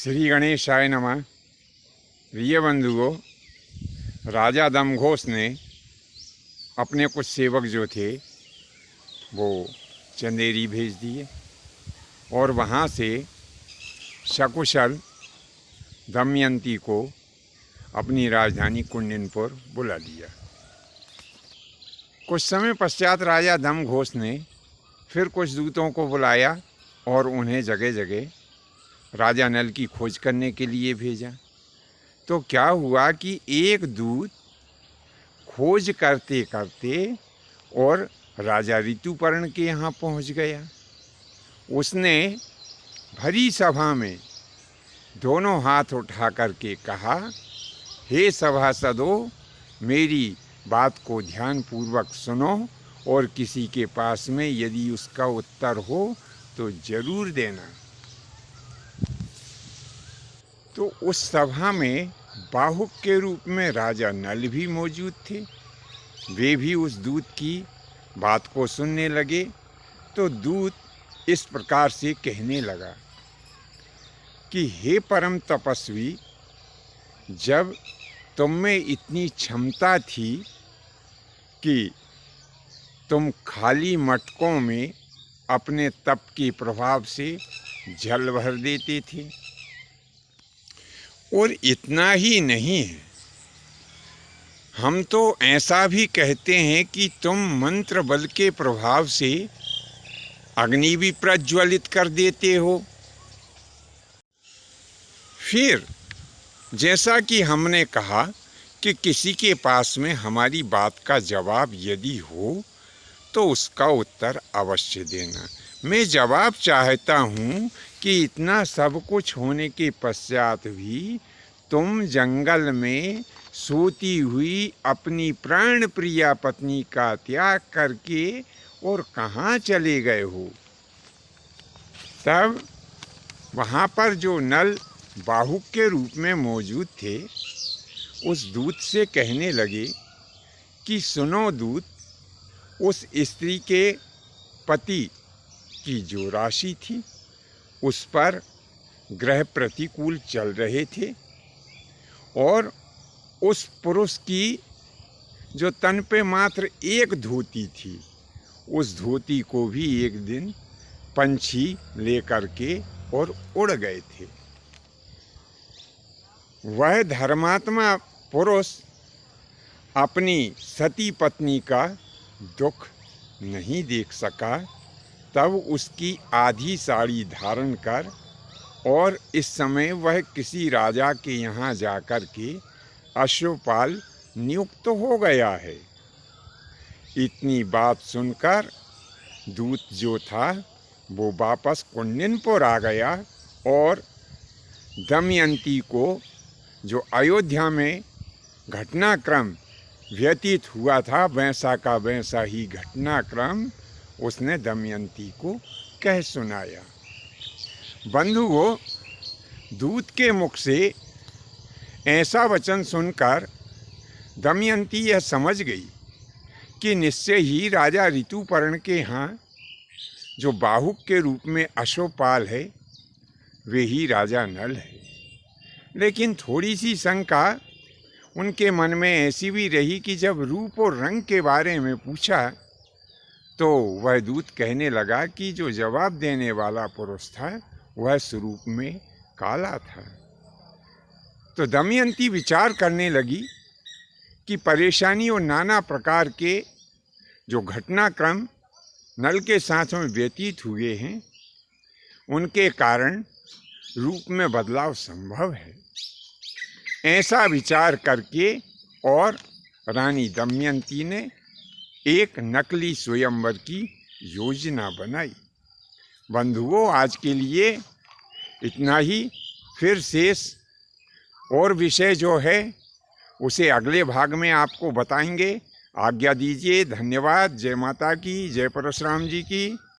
श्री गणेशाय नमः। प्रिय बंधुओं, राजा दमघोष ने अपने कुछ सेवक जो थे वो चंदेरी भेज दिए और वहाँ से सकुशल दमयंती को अपनी राजधानी कुंडिनपुर बुला लिया। कुछ समय पश्चात राजा दमघोष ने फिर कुछ दूतों को बुलाया और उन्हें जगह जगह राजा नल की खोज करने के लिए भेजा। तो क्या हुआ कि एक दूत खोज करते करते और राजा ऋतुपर्ण के यहाँ पहुँच गया। उसने भरी सभा में दोनों हाथ उठा करके कहा, हे सभासदों, मेरी बात को ध्यानपूर्वक सुनो और किसी के पास में यदि उसका उत्तर हो तो जरूर देना। तो उस सभा में बाहुक के रूप में राजा नल भी मौजूद थे। वे भी उस दूत की बात को सुनने लगे। तो दूत इस प्रकार से कहने लगा कि हे परम तपस्वी, जब तुम में इतनी क्षमता थी कि तुम खाली मटकों में अपने तप के प्रभाव से जल भर देते थे, और इतना ही नहीं है, हम तो ऐसा भी कहते हैं कि तुम मंत्र बल के प्रभाव से अग्नि भी प्रज्वलित कर देते हो। फिर जैसा कि हमने कहा कि किसी के पास में हमारी बात का जवाब यदि हो तो उसका उत्तर अवश्य देना। मैं जवाब चाहता हूँ कि इतना सब कुछ होने के पश्चात भी तुम जंगल में सोती हुई अपनी प्राण प्रिया पत्नी का त्याग करके और कहाँ चले गए हो। तब वहाँ पर जो नल बाहुक के रूप में मौजूद थे उस दूत से कहने लगे कि सुनो दूत, उस स्त्री के पति की जो राशि थी उस पर ग्रह प्रतिकूल चल रहे थे और उस पुरुष की जो तन पे मात्र एक धोती थी उस धोती को भी एक दिन पंछी लेकर के और उड़ गए थे। वह धर्मात्मा पुरुष अपनी सती पत्नी का दुख नहीं देख सका। तब उसकी आधी साड़ी धारण कर और इस समय वह किसी राजा के यहाँ जाकर के अश्वपाल नियुक्त हो गया है। इतनी बात सुनकर दूत जो था वो वापस कुंडिनपुर आ गया और दमयंती को जो अयोध्या में घटनाक्रम व्यतीत हुआ था वैसा का वैसा ही घटनाक्रम उसने दमयंती को कह सुनाया। बंधुओं, दूत के मुख से ऐसा वचन सुनकर दमयंती यह समझ गई कि निश्चय ही राजा ऋतुपर्ण के यहाँ जो बाहुक के रूप में अश्वपाल है वे ही राजा नल है। लेकिन थोड़ी सी शंका उनके मन में ऐसी भी रही कि जब रूप और रंग के बारे में पूछा तो वह दूत कहने लगा कि जो जवाब देने वाला पुरुष था वह स्वरूप में काला था। तो दमयंती विचार करने लगी कि परेशानी और नाना प्रकार के जो घटनाक्रम नल के साथ में व्यतीत हुए हैं उनके कारण रूप में बदलाव संभव है। ऐसा विचार करके और रानी दमयंती ने एक नकली स्वयंवर की योजना बनाई। बंधुओं, आज के लिए इतना ही। फिर शेष और विषय जो है उसे अगले भाग में आपको बताएंगे। आज्ञा दीजिए। धन्यवाद। जय माता की, जय परशुराम जी की।